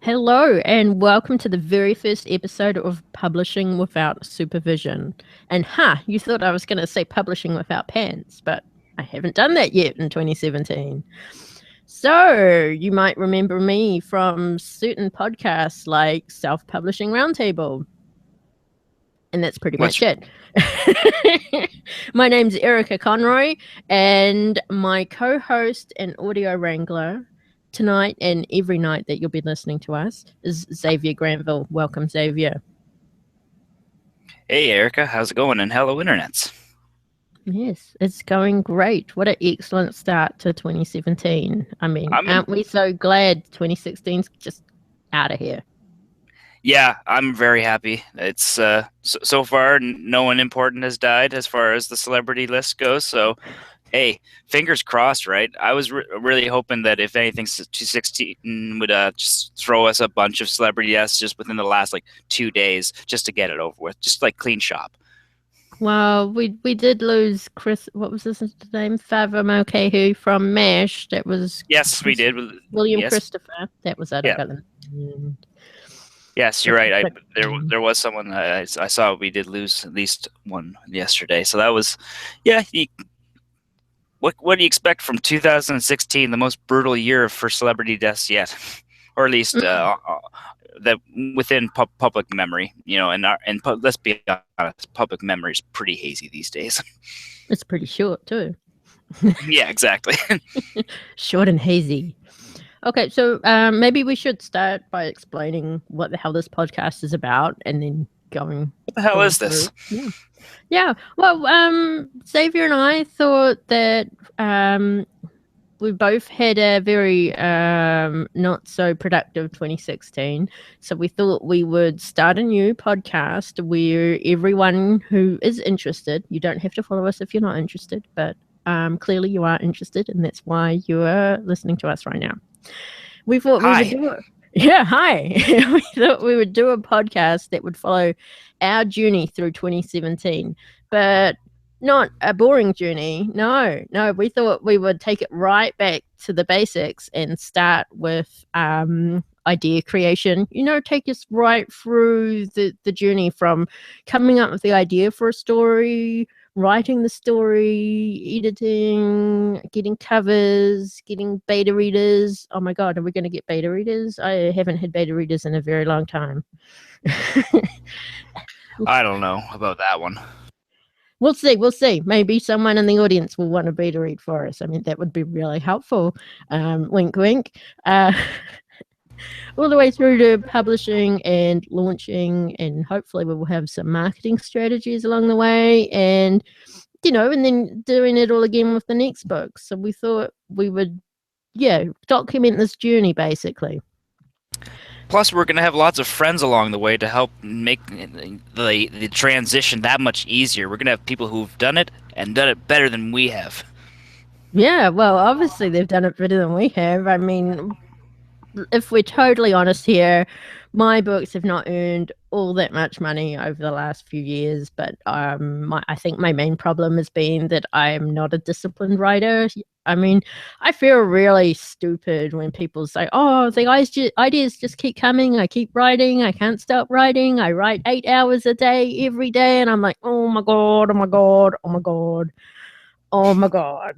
Hello, and welcome to the very first episode of Publishing Without Supervision. And you thought I was going to say Publishing Without Pants, but I haven't done that yet in 2017. So you might remember me from certain podcasts like Self Publishing Roundtable. And that's pretty much it. My name's Erica Conroy, and my co-host and audio wrangler tonight and every night that you'll be listening to us is Xavier Granville. Welcome, Xavier. Hey, Erica. How's it going? And hello, internets. Yes, it's going great. What an excellent start to 2017. I mean, aren't we so glad 2016's just out of here? Yeah, I'm very happy. It's so far no one important has died as far as the celebrity list goes. So, hey, fingers crossed, right? I was really hoping that if anything, 2016 would just throw us a bunch of celebrity deaths just within the last 2 days, just to get it over with, just clean shop. Well, we did lose Chris. What was his name? Favar Mulcahy from MASH. That was we did. William Christopher. That was it. Yeah. Yes, you're right. There was someone I saw. We did lose at least one yesterday. So that was, yeah. What do you expect from 2016, the most brutal year for celebrity deaths yet, or at least that within public memory? And let's be honest, public memory is pretty hazy these days. It's pretty short too. Yeah, exactly. Short and hazy. Okay, so maybe we should start by explaining what the hell this podcast is about, and then going. What the hell is this? Yeah. Well, Xavier and I thought that we both had a very not so productive 2016, so we thought we would start a new podcast where everyone who is interested, you don't have to follow us if you're not interested, but clearly you are interested, and that's why you are listening to us right now. We thought we would do it. Yeah, hi. We thought we would do a podcast that would follow our journey through 2017, but not a boring journey. No. We thought we would take it right back to the basics and start with idea creation. Take us right through the journey from coming up with the idea for a story, writing the story, editing, getting covers, getting beta readers. Oh my God, are we going to get beta readers? I haven't had beta readers in a very long time. I don't know about that one. We'll see. Maybe someone in the audience will want to beta read for us. I mean, that would be really helpful. Wink, wink. All the way through to publishing and launching, and hopefully we will have some marketing strategies along the way, and and then doing it all again with the next book. So we thought we would document this journey basically. Plus, we're going to have lots of friends along the way to help make the transition that much easier. We're going to have people who've done it and done it better than we have. Yeah, well, obviously they've done it better than we have. I mean, if we're totally honest here, my books have not earned all that much money over the last few years, but I think my main problem has been that I am not a disciplined writer. I mean, I feel really stupid when people say, oh, the ideas just keep coming. I keep writing. I can't stop writing. I write 8 hours a day every day. And I'm like, oh my God, oh my God, oh my God, oh my God.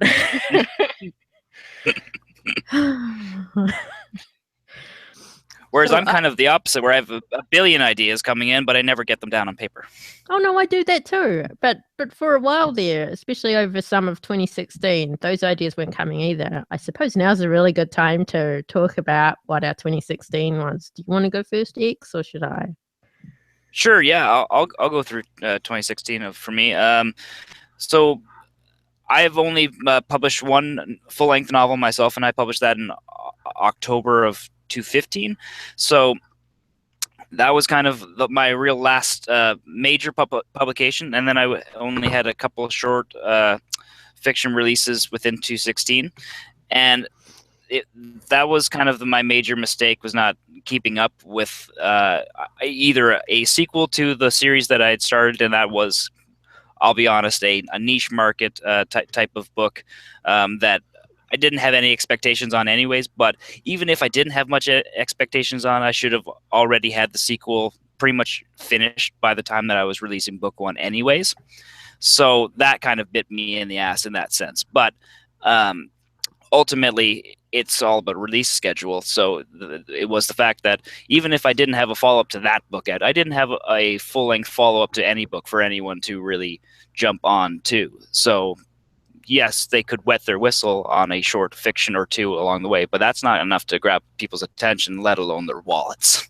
Whereas I'm kind of the opposite, where I have a billion ideas coming in, but I never get them down on paper. Oh, no, I do that too. But for a while there, especially over some of 2016, those ideas weren't coming either. I suppose now's a really good time to talk about what our 2016 was. Do you want to go first, X, or should I? Sure, yeah, I'll go through 2016 for me. So I've only published one full-length novel myself, and I published that in October of 2015. So that was kind of my real last major publication, and then I only had a couple of short fiction releases within 2016, and that was kind of my major mistake, was not keeping up with either a sequel to the series that I had started, and that was, I'll be honest, a niche market type of book that I didn't have any expectations on anyways. But even if I didn't have much expectations on, I should have already had the sequel pretty much finished by the time that I was releasing book one anyways. So that kind of bit me in the ass in that sense. But ultimately, it's all about release schedule. So it was the fact that even if I didn't have a follow-up to that book out, I didn't have a full-length follow-up to any book for anyone to really jump on to. So yes, they could wet their whistle on a short fiction or two along the way, but that's not enough to grab people's attention, let alone their wallets.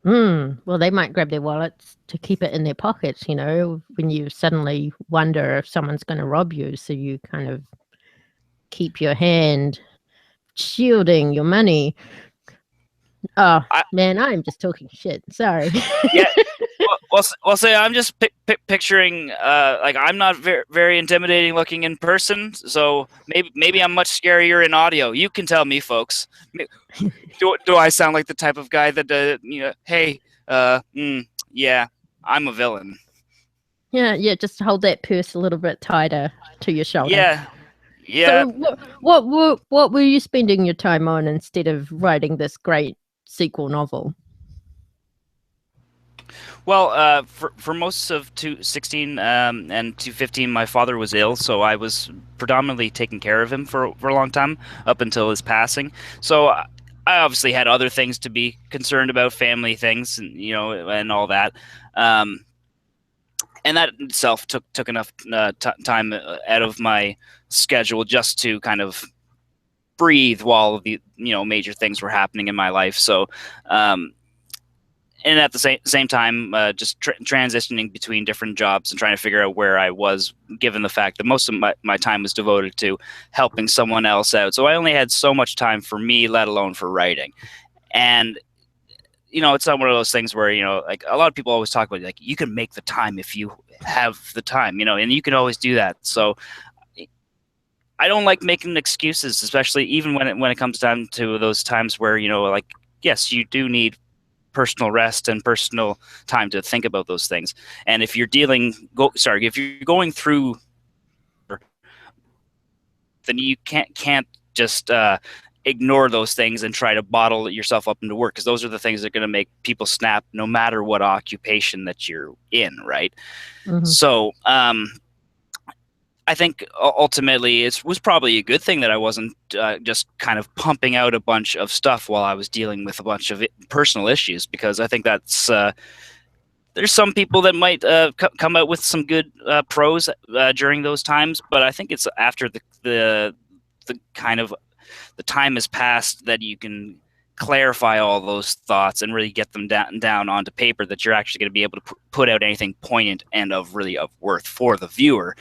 Well, they might grab their wallets to keep it in their pockets, you know, when you suddenly wonder if someone's going to rob you. So you kind of keep your hand shielding your money. Oh, man, I'm just talking shit. Sorry. Yeah. Well, say I'm just picturing, like, I'm not very intimidating looking in person, so maybe I'm much scarier in audio. You can tell me, folks. Do I sound like the type of guy that, hey, yeah, I'm a villain. Yeah, just hold that purse a little bit tighter to your shoulder. Yeah. So what were you spending your time on instead of writing this great sequel novel? Well, for most of 216 and 215, my father was ill, so I was predominantly taking care of him for a long time up until his passing. So I obviously had other things to be concerned about, family things, and and all that. And that itself took enough time out of my schedule just to kind of breathe while the major things were happening in my life. So. And at the same time, just transitioning between different jobs and trying to figure out where I was, given the fact that most of my time was devoted to helping someone else out. So I only had so much time for me, let alone for writing. And, it's not one of those things where, like a lot of people always talk about, like, you can make the time if you have the time, and you can always do that. So I don't like making excuses, especially even when it comes down to those times where, like, yes, you do need personal rest and personal time to think about those things. And if you're if you're going through, then you can't just ignore those things and try to bottle yourself up into work, because those are the things that are going to make people snap no matter what occupation that you're in, right? Mm-hmm. So I think ultimately it was probably a good thing that I wasn't just kind of pumping out a bunch of stuff while I was dealing with a bunch of personal issues, because I think that's there's some people that might come out with some good prose during those times, but I think it's after the kind of the time has passed that you can clarify all those thoughts and really get them down onto paper, that you're actually going to be able to put out anything poignant and of worth for the viewer.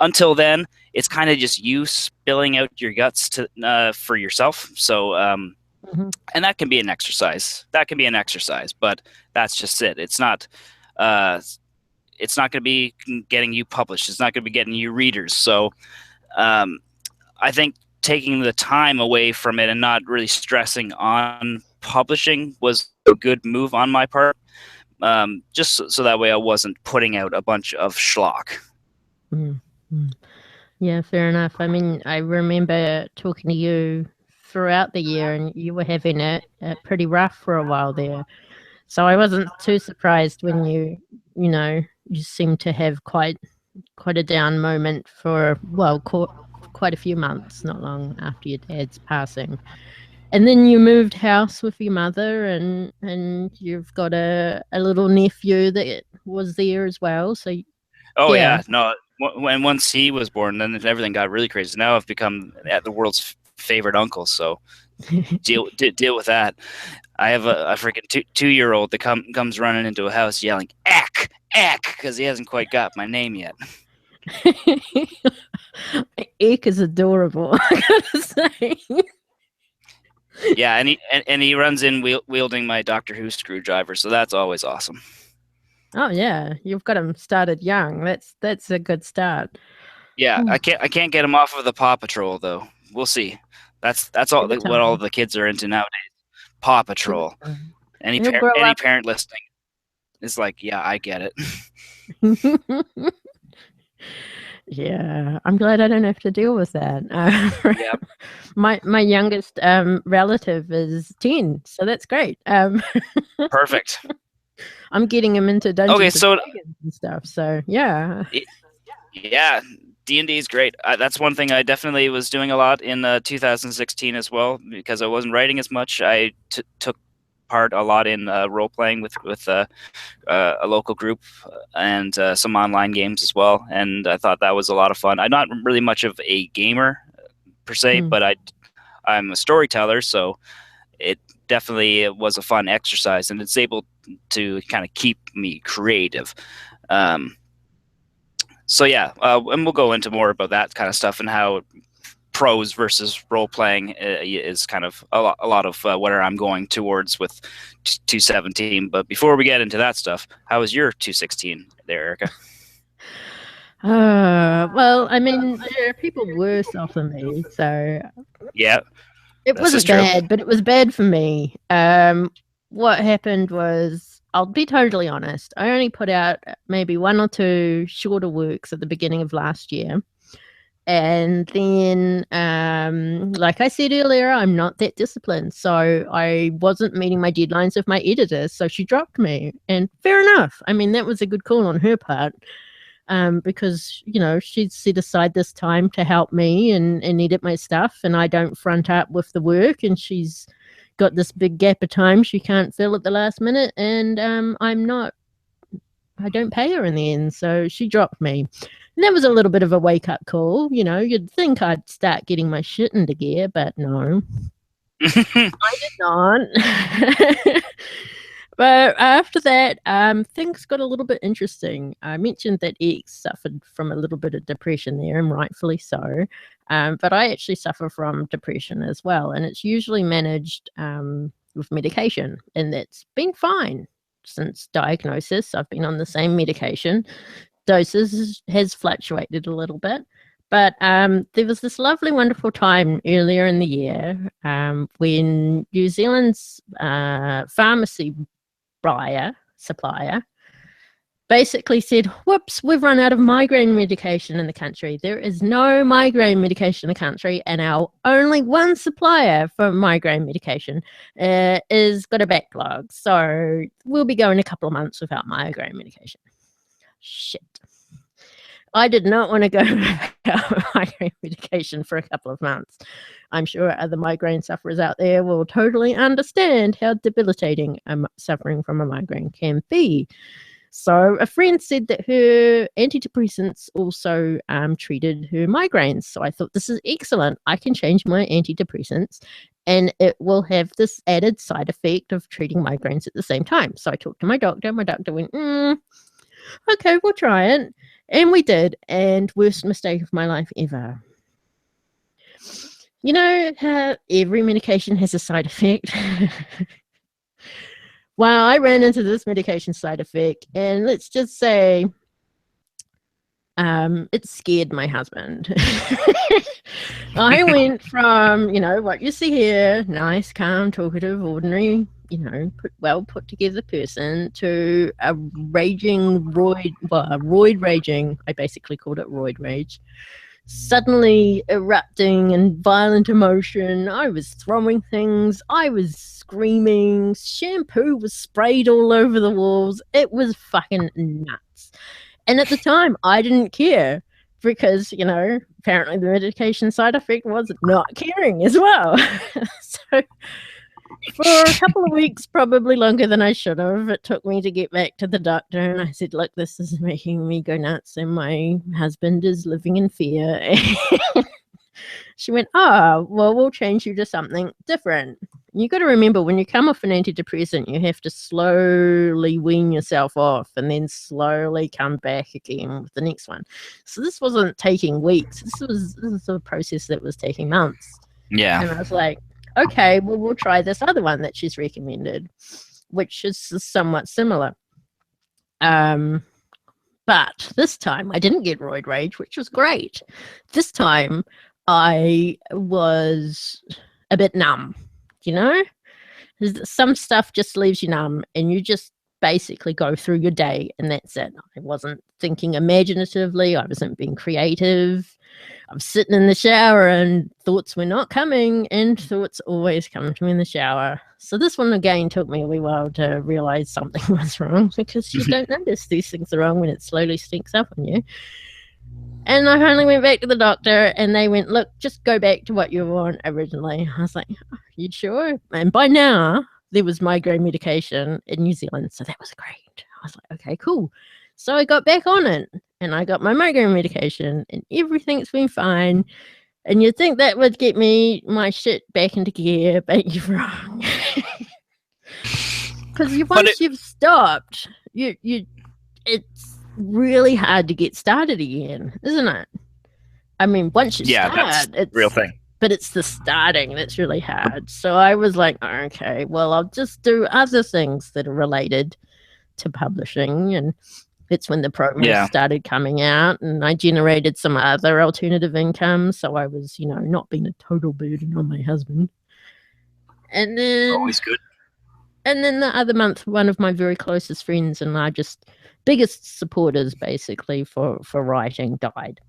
Until then, it's kind of just you spilling out your guts for yourself. So, mm-hmm. And that can be an exercise. But that's just it. It's not going to be getting you published. It's not going to be getting you readers. So, I think taking the time away from it and not really stressing on publishing was a good move on my part. Just so that way I wasn't putting out a bunch of schlock. Mm-hmm. Yeah, fair enough. I mean, I remember talking to you throughout the year, and you were having it pretty rough for a while there. So I wasn't too surprised when you seemed to have quite a down moment for, well, quite a few months, not long after your dad's passing. And then you moved house with your mother, and you've got a little nephew that was there as well. So, yeah. No. When once he was born, then everything got really crazy. Now I've become the world's favorite uncle, so deal with that. I have a freaking 2-year-old that comes running into a house yelling "Eck, Eck," because he hasn't quite got my name yet. Eck is adorable, I gotta say. Yeah, and he runs in wielding my Doctor Who screwdriver, so that's always awesome. Oh yeah, you've got him started young. That's a good start. Yeah, I can't get him off of the Paw Patrol though. We'll see. That's all what all the kids are into nowadays. Paw Patrol. Any parent listening is like, yeah, I get it. Yeah, I'm glad I don't have to deal with that. Yeah, My youngest relative is 10, so that's great. perfect. I'm getting him into Okay, Dungeons and so Dragons and stuff. So yeah. yeah, D&D is great. That's one thing I definitely was doing a lot in 2016 as well, because I wasn't writing as much. I took part a lot in role playing with a local group and some online games as well. And I thought that was a lot of fun. I'm not really much of a gamer per se, Mm. but I'm a storyteller, so it definitely was a fun exercise, and it's able to kind of keep me creative. Um, so yeah, and we'll go into more about that kind of stuff and how prose versus role playing is kind of a lot of where I'm going towards with 217. But before we get into that stuff, how was your 216 there, Erica? Well, I mean, there are people worse off than me, so Yeah, it this is wasn't true. bad, but it was bad for me. What happened was, I'll be totally honest, I only put out maybe one or two shorter works at the beginning of last year. And then, like I said earlier, I'm not that disciplined. So I wasn't meeting my deadlines with my editor. So she dropped me. And fair enough. I mean, that was a good call on her part. Because, you know, she'd set aside this time to help me and edit my stuff. And I don't front up with the work. And she's got this big gap of time she can't fill at the last minute. And I don't pay her in the end. So she dropped me. And that was a little bit of a wake up call. You know, you'd think I'd start getting my shit into gear, but no, I did not. But after that, things got a little bit interesting. I mentioned that X suffered from a little bit of depression there, and rightfully so. But I actually suffer from depression as well, and it's usually managed with medication, and that's been fine since diagnosis. I've been on the same medication. Doses has fluctuated a little bit. But there was this lovely, wonderful time earlier in the year when New Zealand's pharmacy supplier basically said, whoops, we've run out of migraine medication in the country. There is no migraine medication in the country, and our only one supplier for migraine medication is got a backlog. So we'll be going a couple of months without migraine medication. Shit. I did not want to go without migraine medication for a couple of months. I'm sure other migraine sufferers out there will totally understand how debilitating suffering from a migraine can be. So a friend said that her antidepressants also treated her migraines. So I thought, this is excellent. I can change my antidepressants and it will have this added side effect of treating migraines at the same time. So I talked to my doctor. My doctor went, okay, we'll try it. And we did. And worst mistake of my life ever. You know how every medication has a side effect? Well, I ran into this medication side effect, and let's just say it scared my husband. I went from, you know, what you see here, nice, calm, talkative, ordinary, you know, well put together person, to a raging roid raging. I basically called it roid rage. Suddenly erupting in violent emotion. I was throwing things. I was screaming. Shampoo was sprayed all over the walls. It was fucking nuts. And at the time, I didn't care because, you know, apparently the medication side effect was not caring as well. So for a couple of weeks, probably longer than I should have, it took me to get back to the doctor. And I said, look, this is making me go nuts. And my husband is living in fear. She went, oh, well, we'll change you to something different. You got to remember, when you come off an antidepressant, you have to slowly wean yourself off and then slowly come back again with the next one. So this wasn't taking weeks. This was a process that was taking months. Yeah. And I was like, okay, well, we'll try this other one that she's recommended, which is somewhat similar. But this time I didn't get roid rage, which was great. This time I was a bit numb, you know? Some stuff just leaves you numb and you just basically go through your day and that's it. I wasn't thinking imaginatively. I wasn't being creative. I was sitting in the shower and thoughts were not coming, and thoughts always come to me in the shower. So this one again took me a wee while to realize something was wrong, because you don't notice these things are wrong when it slowly sneaks up on you. And I finally went back to the doctor, and they went, look, just go back to what you were on originally. I was like, oh, you sure? And by now, there was migraine medication in New Zealand, so that was great. I was like, okay, cool. So I got back on it, and I got my migraine medication, and everything's been fine. And you'd think that would get me my shit back into gear, but you're wrong. Because once you've stopped, it's really hard to get started again, isn't it? I mean, once you start, that's it's real thing. But it's the starting that's really hard. So I was like, okay, well, I'll just do other things that are related to publishing. And it's when the program started coming out, and I generated some other alternative income. So I was, not being a total burden on my husband. And then always good. And then the other month, one of my very closest friends and biggest supporters, basically, for writing died.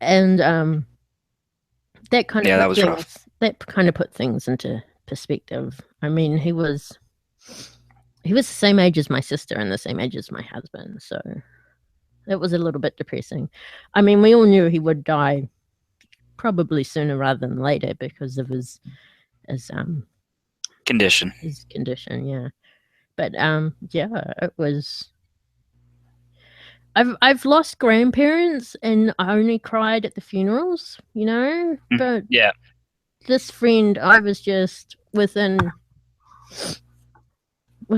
And that kind of put things into perspective. I mean, he was the same age as my sister and the same age as my husband, so it was a little bit depressing. I mean, we all knew he would die probably sooner rather than later because of his condition. His condition, yeah. But it was. I've lost grandparents, and I only cried at the funerals, But this friend, I was just within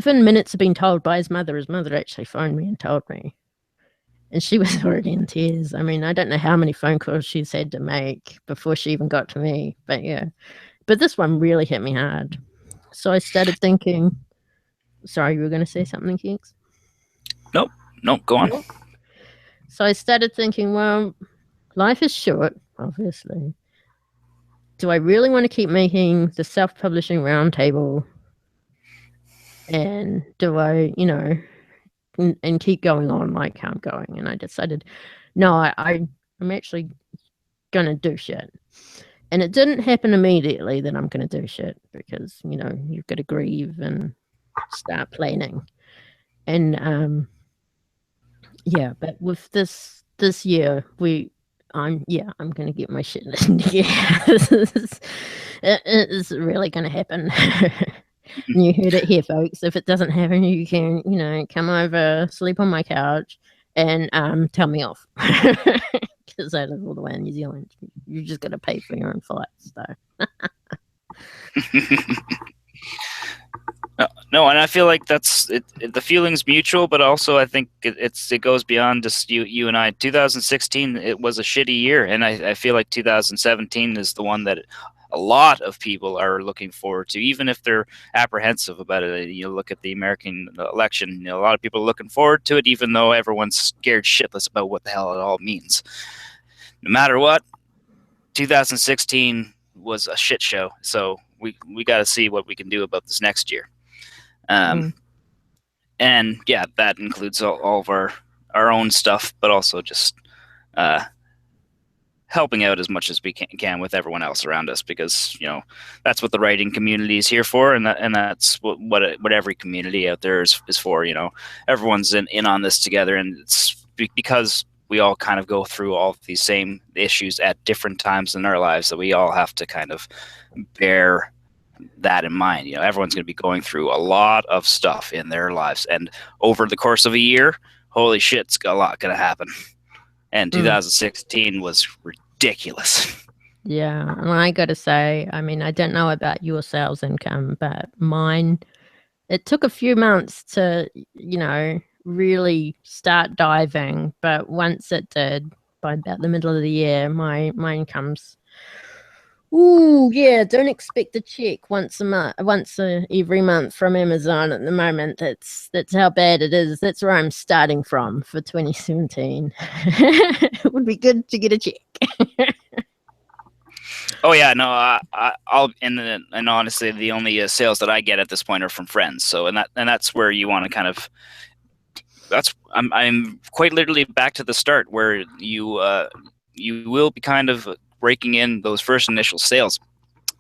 minutes of being told by his mother. His mother actually phoned me and told me, and she was already in tears. I mean, I don't know how many phone calls she's had to make before she even got to me, but yeah. But this one really hit me hard. So I started thinking. Sorry, you were going to say something, Kinks? Nope, go on. Nope. So I started thinking, well, life is short, obviously. Do I really want to keep making the self-publishing roundtable? And do I, and keep going on like how I'm going? And I decided, no, I'm actually going to do shit. And it didn't happen immediately that I'm going to do shit because, you've got to grieve and start planning. And but with this year, I'm going to get my shit in gear. It's really going to happen. You heard it here, folks. If it doesn't happen, you can, come over, sleep on my couch, and tell me off. Because I live all the way in New Zealand. You just got to pay for your own flights, though. No, and I feel like that's it, the feeling's mutual, but also I think it goes beyond just you and I. 2016, it was a shitty year, and I feel like 2017 is the one that a lot of people are looking forward to, even if they're apprehensive about it. You look at the American election, a lot of people are looking forward to it, even though everyone's scared shitless about what the hell it all means. No matter what, 2016 was a shit show, so we got to see what we can do about this next year. And yeah, that includes all of our own stuff, but also just helping out as much as we can with everyone else around us, because that's what the writing community is here for, and that's what every community out there is for. Everyone's in on this together, and it's because we all kind of go through all of these same issues at different times in our lives that we all have to kind of bear that in mind. Everyone's going to be going through a lot of stuff in their lives, and over the course of a year, holy shit's a lot going to happen. And 2016 was ridiculous. Yeah, and I got to say, I mean, I don't know about your sales income, but mine, it took a few months to, really start diving. But once it did, by about the middle of the year, my income's, don't expect a check once every month from Amazon at the moment. That's how bad it is. That's where I'm starting from for 2017. It would be good to get a check. Oh yeah, no, I'll and honestly, the only sales that I get at this point are from friends. So and that's where you want to kind of I'm quite literally back to the start where you will be kind of breaking in those first initial sales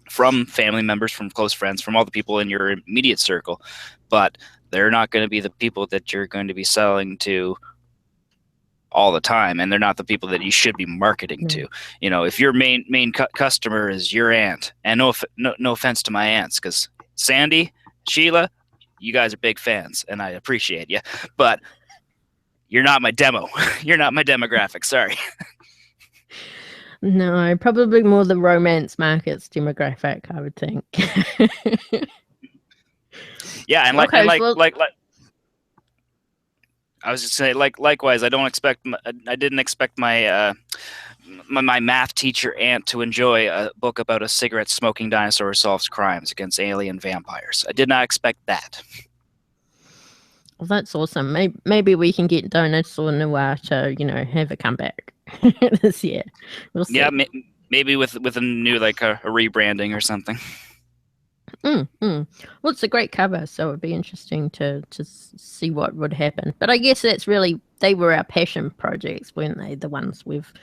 from family members, from close friends, from all the people in your immediate circle, but they're not going to be the people that you're going to be selling to all the time, and they're not the people that you should be marketing to. You know, if your main customer is your aunt, and no offense to my aunts, because Sandy, Sheila, you guys are big fans, and I appreciate you, but you're not my demo. You're not my demographic. Sorry. No, probably more the romance market's demographic, I would think. Yeah, and like I was just saying, likewise, I didn't expect my my math teacher aunt to enjoy a book about a cigarette smoking dinosaur solves crimes against alien vampires. I did not expect that. Well, that's awesome. Maybe we can get Dinosaur Noir to, have a comeback this year. We'll see. Yeah, maybe with a new, like a rebranding or something. Well, it's a great cover, so it'd be interesting to see what would happen. But I guess that's really, they were our passion projects, weren't they? The ones we've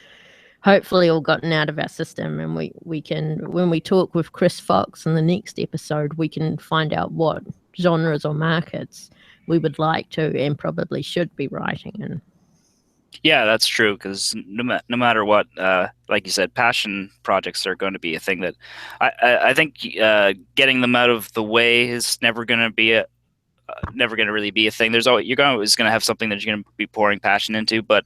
hopefully all gotten out of our system, and we can, when we talk with Chris Fox in the next episode, we can find out what genres or markets we would like to and probably should be writing in. Yeah, that's true, because no matter what, like you said, passion projects are going to be a thing that I think getting them out of the way is never going to really be a thing. You're always going to have something that you're going to be pouring passion into, but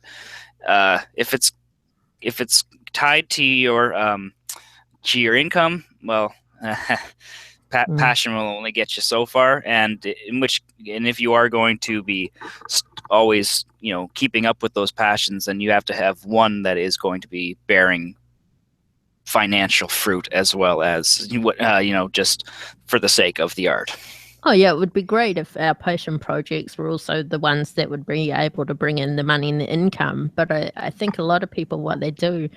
if it's tied to your income, well, passion will only get you so far, and if you are going to be always, keeping up with those passions, then you have to have one that is going to be bearing financial fruit as well as just for the sake of the art. Oh yeah, it would be great if our passion projects were also the ones that would be able to bring in the money and the income. But I think a lot of people, what they do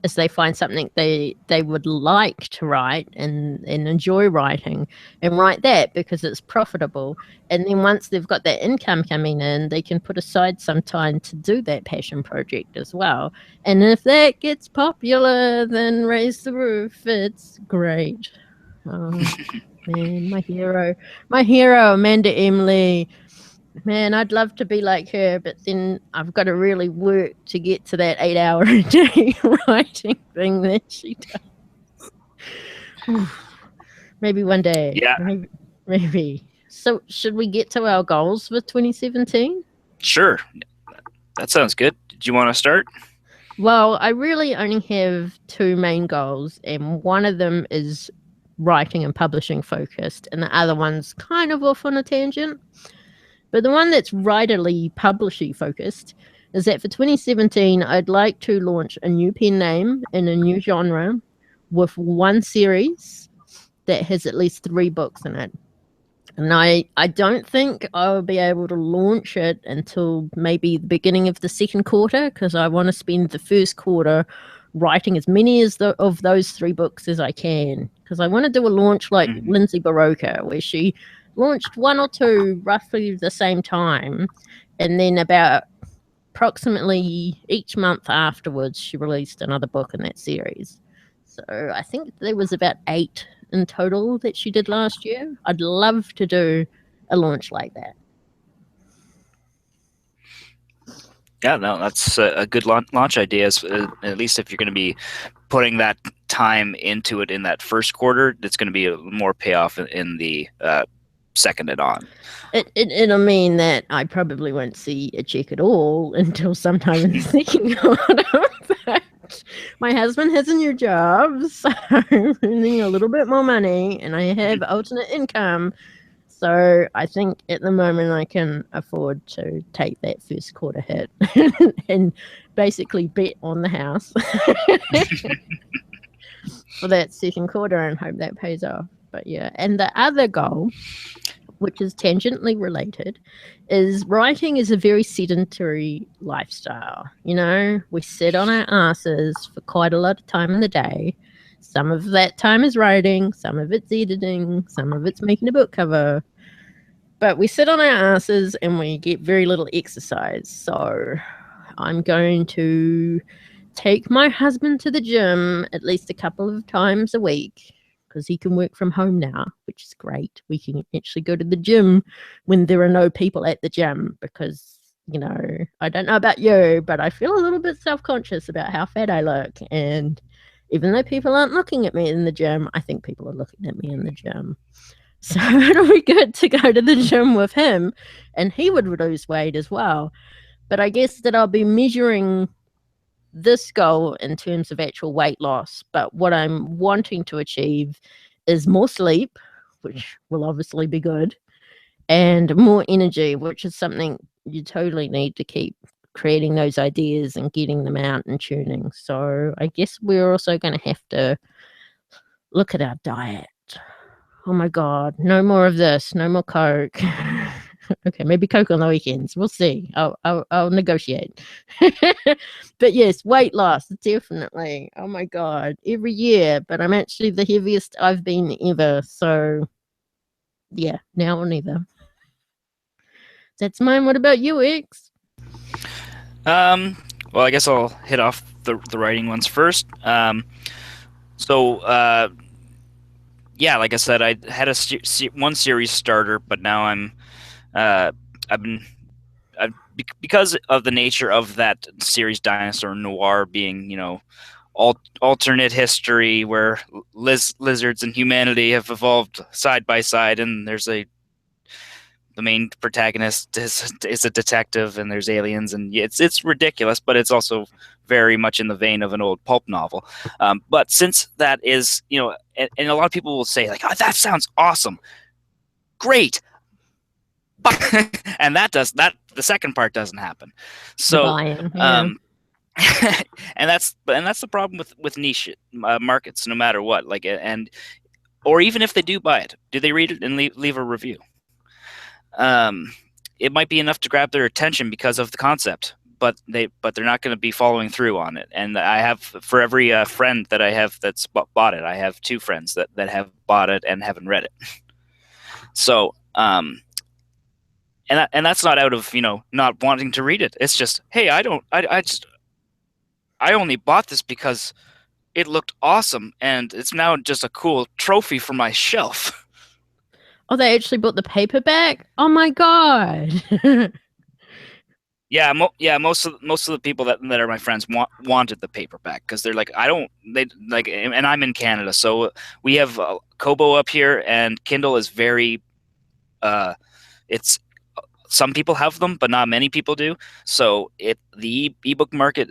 is they find something they would like to write and enjoy writing and write that because it's profitable. And then once they've got that income coming in, they can put aside some time to do that passion project as well. And if that gets popular, then Raise the Roof, it's great. Oh, man, my hero, Amanda Emily. Man, I'd love to be like her, but then I've got to really work to get to that 8-hour a day writing thing that she does. Maybe one day. Yeah. Maybe. So should we get to our goals for 2017? Sure. That sounds good. Did you want to start? Well, I really only have two main goals, and one of them is writing and publishing focused, and the other one's kind of off on a tangent. But the one that's writerly publishing focused is that for 2017, I'd like to launch a new pen name in a new genre with one series that has at least 3 books in it. And I don't think I'll be able to launch it until maybe the beginning of the second quarter, because I want to spend the first quarter writing as many of those 3 books as I can, because I want to do a launch like Lindsay Barocca, where she launched 1 or 2 roughly the same time, and then about approximately each month afterwards she released another book in that series. So I think there was about 8 in total that she did last year. I'd love to do a launch like that. Yeah, no, that's a good launch idea, at least if you're going to be putting that time into it in that first quarter. It's going to be more payoff in the second and on. It'll mean that I probably won't see a check at all until sometime in the second quarter. But my husband has a new job, so I'm earning a little bit more money, and I have alternate income. So I think at the moment I can afford to take that first quarter hit and basically bet on the house for that second quarter and hope that pays off. But yeah, and the other goal, which is tangentially related, is writing is a very sedentary lifestyle. We sit on our asses for quite a lot of time in the day. Some of that time is writing, some of it's editing, some of it's making a book cover. But we sit on our asses and we get very little exercise. So I'm going to take my husband to the gym at least a couple of times a week because he can work from home now, which is great. We can actually go to the gym when there are no people at the gym because, you know, I don't know about you, but I feel a little bit self-conscious about how fat I look. And even though people aren't looking at me in the gym, I think people are looking at me in the gym. So it'll be good to go to the gym with him and he would lose weight as well. But I guess that I'll be measuring this goal in terms of actual weight loss. But what I'm wanting to achieve is more sleep, which will obviously be good, and more energy, which is something you totally need to keep creating those ideas and getting them out and tuning. So I guess we're also going to have to look at our diet. Oh my God, no more of this, no more Coke. Okay, maybe Coke on the weekends. We'll see. I'll negotiate. But yes, weight loss, definitely. Oh my God, every year. But I'm actually the heaviest I've been ever. So yeah, now or never. That's mine. What about you, X? Well, I guess I'll hit off the writing ones first. Yeah, like I said, I had one series starter, but now I've been because of the nature of that series, Dinosaur Noir, being, you know, alternate history where lizards and humanity have evolved side by side, and the main protagonist is a detective, and there's aliens, and it's ridiculous, but it's also very much in the vein of an old pulp novel. But since that is, you know, and a lot of people will say like, "Oh, that sounds awesome, great," and the second part doesn't happen. So, and that's the problem with niche markets, no matter what. Like, or even if they do buy it, do they read it and leave a review? It might be enough to grab their attention because of the concept, but they're not going to be following through on it. And I have, for every friend that I have that's bought it, I have 2 friends that have bought it and haven't read it. So, and that's not out of, you know, not wanting to read it. It's just, hey, I only bought this because it looked awesome, and it's now just a cool trophy for my shelf. Oh, they actually bought the paperback? Oh my God. Yeah, most of the people that are my friends wanted the paperback because they're like, and I'm in Canada, so we have Kobo up here, and Kindle is very, it's some people have them, but not many people do. So the ebook market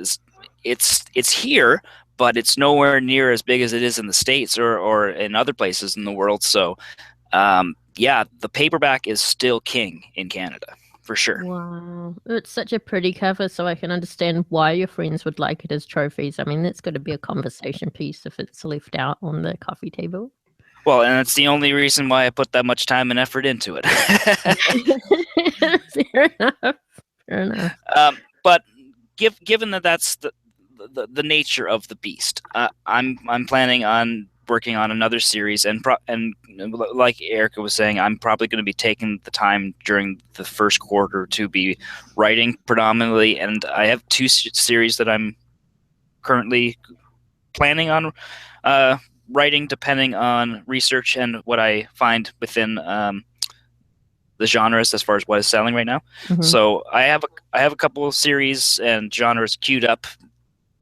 it's here, but it's nowhere near as big as it is in the States or in other places in the world. So, yeah, the paperback is still king in Canada. For sure. Wow. It's such a pretty cover, so I can understand why your friends would like it as trophies. I mean, that's got to be a conversation piece if it's left out on the coffee table. Well, and it's the only reason why I put that much time and effort into it. Fair enough. Fair enough. But given that that's the nature of the beast, I'm planning on working on another series, and like Erica was saying, I'm probably going to be taking the time during the first quarter to be writing predominantly, and I have 2 series that I'm currently planning on writing, depending on research and what I find within the genres as far as what is selling right now. Mm-hmm. So I have a couple of series and genres queued up,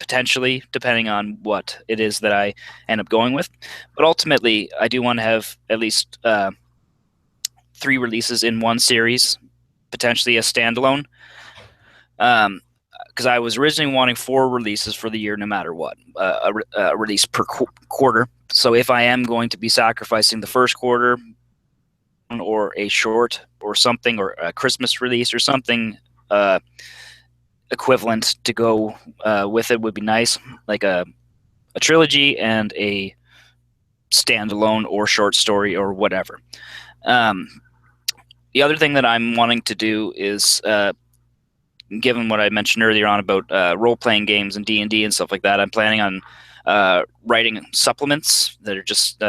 potentially, depending on what it is that I end up going with. But ultimately, I do want to have at least 3 releases in one series, potentially a standalone. Because I was originally wanting 4 releases for the year, no matter what, a release per quarter. So if I am going to be sacrificing the first quarter, or a short or something, or a Christmas release or something equivalent to go with it, would be nice, like a trilogy and a standalone or short story or whatever. The other thing that I'm wanting to do is, given what I mentioned earlier on about role-playing games and D&D and stuff like that, I'm planning on writing supplements that are just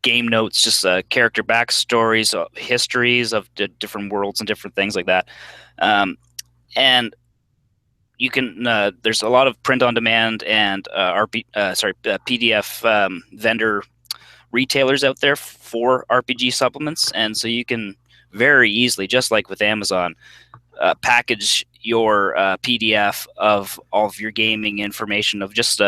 game notes, just character backstories, histories of different worlds and different things like that. And you can there's a lot of print on demand and PDF vendor retailers out there for RPG supplements, and so you can very easily, just like with Amazon, package your PDF of all of your gaming information, of just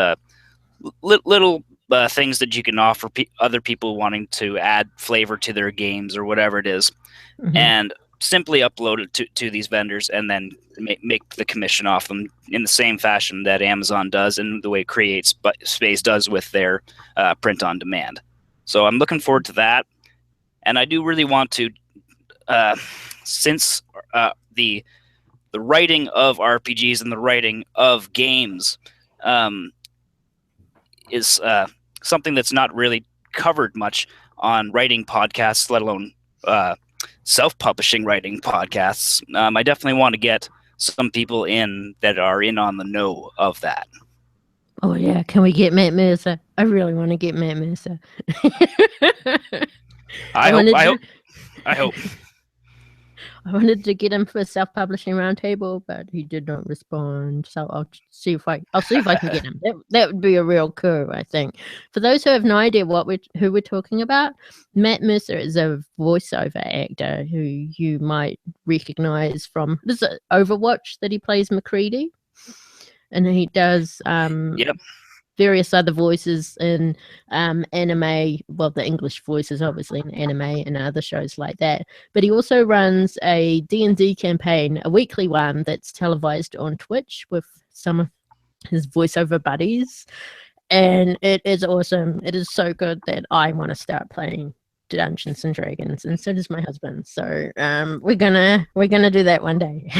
little things that you can offer other people wanting to add flavor to their games or whatever it is, and simply upload it to these vendors, and then make the commission off them in the same fashion that Amazon does, and the way Create Space does with their print on demand. So I'm looking forward to that, and I do really want to, since the writing of RPGs and the writing of games is something that's not really covered much on writing podcasts, let alone self-publishing writing podcasts. I definitely want to get some people in that are in on the know of that. Oh yeah, can we get Matt Mercer? I really want to get Matt Mercer. I hope. I wanted to get him for a self-publishing roundtable, but he did not respond. So I'll see if I can get him. That would be a real coup, I think. For those who have no idea who we're talking about, Matt Mercer is a voiceover actor who you might recognize from Overwatch, that he plays McCready, and he does various other voices in anime, well, the English voices obviously in anime and other shows like that. But he also runs a D&D campaign, a weekly one that's televised on Twitch with some of his voiceover buddies. And it is awesome. It is so good that I want to start playing Dungeons and Dragons, and so does my husband. So we're gonna do that one day.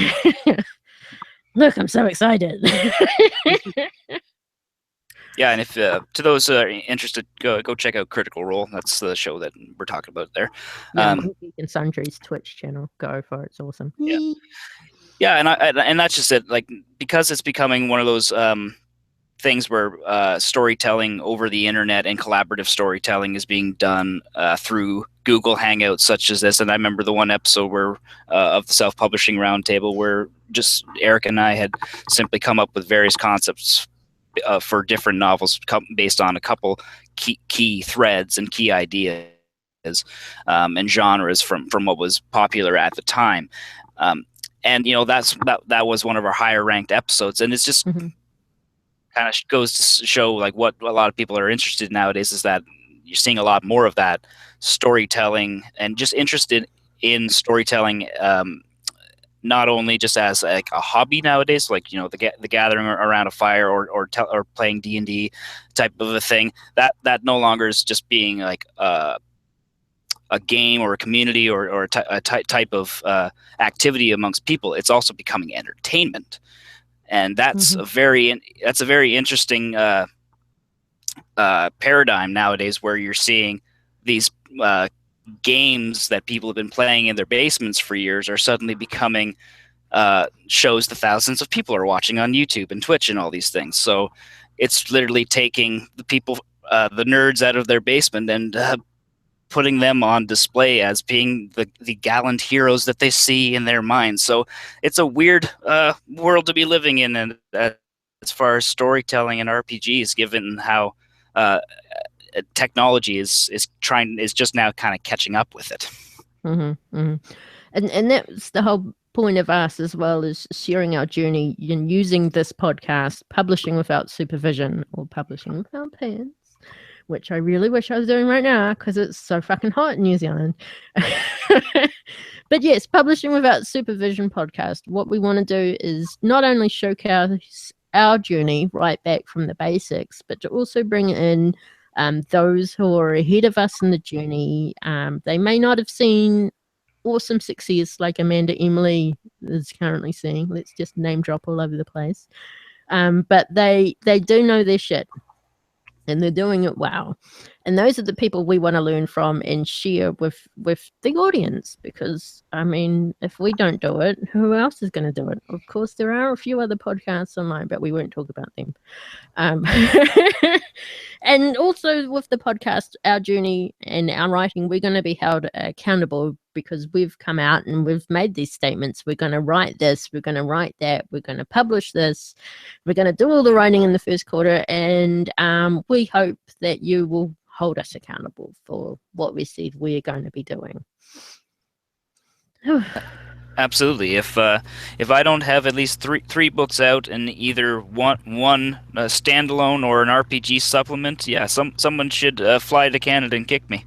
Look, I'm so excited. Yeah, and if to those that are interested, go check out Critical Role. That's the show that we're talking about there. Geek and Sundry's Twitch channel. Go for it. It's awesome. Yeah, and that's just it. Like, because it's becoming one of those things where storytelling over the internet and collaborative storytelling is being done through Google Hangouts, such as this. And I remember the one episode where of the self-publishing roundtable where just Eric and I had simply come up with various concepts for different novels based on a couple key threads and key ideas and genres from what was popular at the time. And that was one of our higher ranked episodes, and it's just kind of goes to show like what a lot of people are interested in nowadays, is that you're seeing a lot more of that storytelling and just interested in storytelling, not only just as like a hobby nowadays, like the gathering around a fire or playing D&D type of a thing. That no longer is just being like a game or a community or a type of activity amongst people. It's also becoming entertainment, and that's a very interesting paradigm nowadays, where you're seeing these games that people have been playing in their basements for years are suddenly becoming shows that thousands of people are watching on YouTube and Twitch and all these things. So it's literally taking the people, the nerds, out of their basement and putting them on display as being the gallant heroes that they see in their minds. So it's a weird world to be living in, and as far as storytelling and RPGs, given how technology is just now kind of catching up with it. And that's the whole point of us as well, is sharing our journey in using this podcast, publishing without supervision or publishing without pants, which I really wish I was doing right now because it's so fucking hot in New Zealand. But yes, publishing without supervision podcast. What we want to do is not only showcase our journey right back from the basics, but to also bring in those who are ahead of us in the journey. They may not have seen awesome success like Amanda Emily is currently seeing. Let's just name drop all over the place. But they do know their shit. and they're doing it well. And those are the people we want to learn from and share with the audience, because I mean, if we don't do it, who else is going to do it? Of course, there are a few other podcasts online, but we won't talk about them. And also with the podcast, our journey and our writing, we're going to be held accountable, because we've come out and we've made these statements. We're going to write this, we're going to write that, we're going to publish this, we're going to do all the writing in the first quarter, and we hope that you will hold us accountable for what we said we're going to be doing. Absolutely. If I don't have at least three books out in either one standalone or an RPG supplement, yeah, someone should fly to Canada and kick me.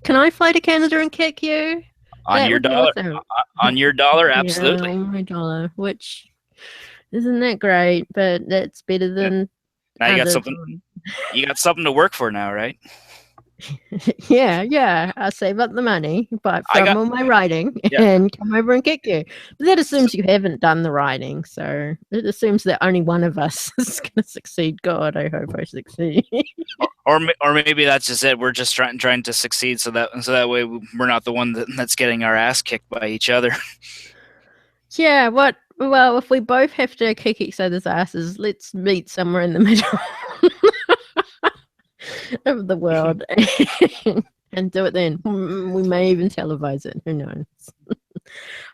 Can I fly to Canada and kick you? On your dollar. Awesome. On your dollar, absolutely. Yeah, on my dollar, which isn't that great, but that's better than. Now you got something. You got something to work for now, right? Yeah. I save up the money, but from all my writing, and come over and kick you. But that assumes you haven't done the writing, so it assumes that only one of us is going to succeed. God, I hope I succeed. or maybe that's just it. We're just trying to succeed, so that way we're not the one that's getting our ass kicked by each other. Yeah. What? Well, if we both have to kick each other's asses, let's meet somewhere in the middle of the world and do it then. We may even televise it. Who knows?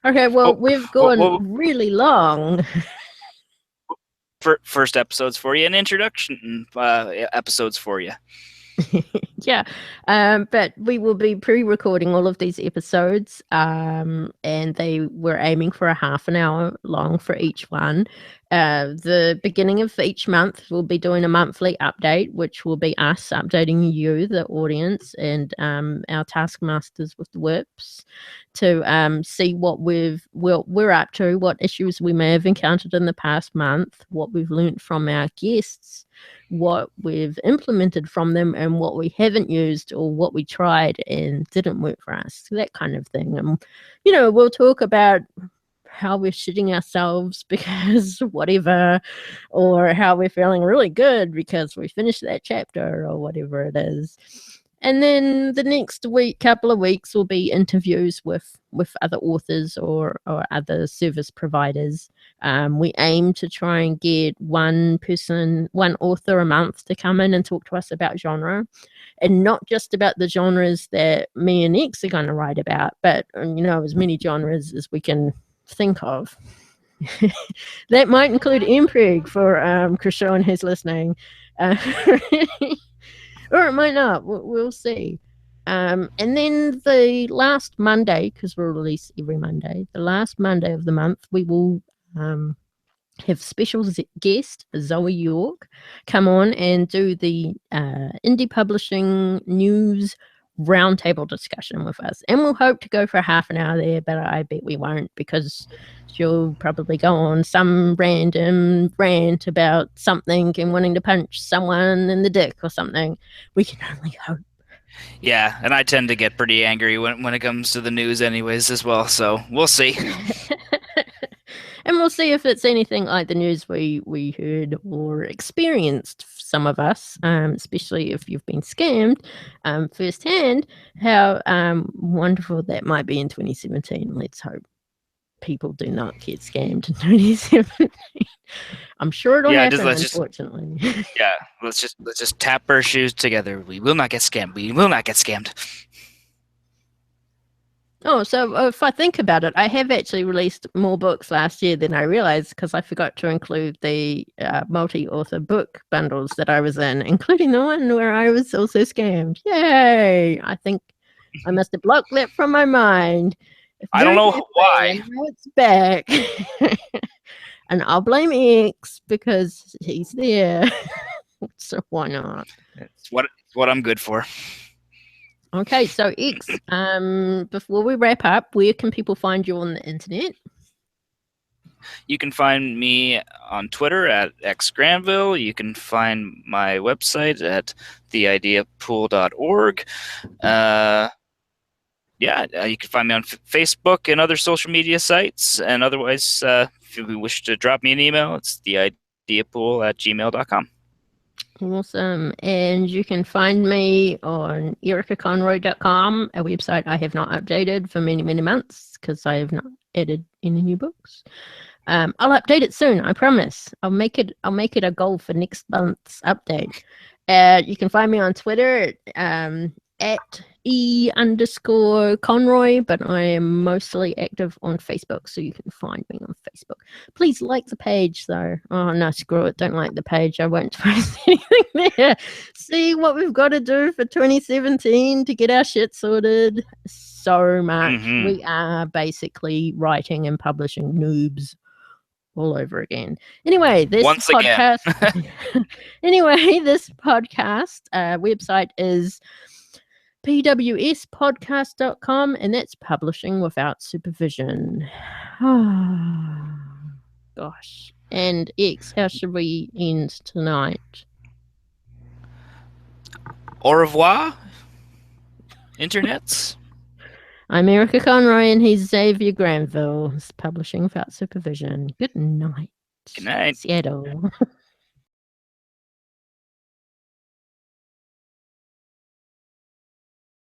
Okay, well, we've gone really long. First episodes for you, and introduction episodes for you. Yeah, but we will be pre-recording all of these episodes, and we're aiming for a half an hour long for each one. The beginning of each month, we'll be doing a monthly update, which will be us updating you, the audience, and our taskmasters with the WIPs, to see what we're up to, what issues we may have encountered in the past month, what we've learned from our guests, what we've implemented from them, and what we haven't used, or what we tried and didn't work for us, that kind of thing. And we'll talk about how we're shitting ourselves because whatever, or how we're feeling really good because we finished that chapter, or whatever it is. And then the next couple of weeks will be interviews with other authors or other service providers. We aim to try and get one author a month to come in and talk to us about genre, and not just about the genres that me and X are going to write about, but as many genres as we can think of. That might include Impreg for Krishan who's listening. Or it might not. We'll see. And then the last Monday, because we'll release every Monday, the last Monday of the month, we will have special guest Zoe York come on and do the indie publishing news roundtable discussion with us. And we'll hope to go for half an hour there, but I bet we won't, because she'll probably go on some random rant about something and wanting to punch someone in the dick or something. We can only hope. Yeah, and I tend to get pretty angry when it comes to the news anyways as well, so we'll see. And we'll see if it's anything like the news we heard or experienced, some of us, especially if you've been scammed firsthand, how wonderful that might be in 2017. Let's hope people do not get scammed in 2017. I'm sure it'll happen, unfortunately. Let's just tap our shoes together. We will not get scammed. We will not get scammed. Oh, so if I think about it, I have actually released more books last year than I realized, because I forgot to include the multi-author book bundles that I was in, including the one where I was also scammed. Yay! I think I must have blocked that from my mind. I don't know why. Now it's back. And I'll blame X because he's there. So why not? It's what I'm good for. Okay, so X, before we wrap up, where can people find you on the internet? You can find me on Twitter at xgranville. You can find my website at theideapool.org. You can find me on Facebook and other social media sites. And otherwise, if you wish to drop me an email, it's theideapool@gmail.com. Awesome. And you can find me on ericaconroy.com, a website I have not updated for many, many months because I have not added any new books. I'll update it soon, I promise. I'll make it a goal for next month's update. You can find me on Twitter at @E_Conroy, but I am mostly active on Facebook, so you can find me on Facebook. Please like the page, though. Oh, no, screw it. Don't like the page. I won't post anything there. See what we've got to do for 2017 to get our shit sorted. So much. Mhm. We are basically writing and publishing noobs all over again. Anyway, this Once podcast. again. Anyway, this podcast website is pwspodcast.com, and that's publishing without supervision. Gosh. And X, how should we end tonight? Au revoir, internets. I'm Erica Conroy, and he's Xavier Granville. It's publishing without supervision. Good night. Good night. Seattle.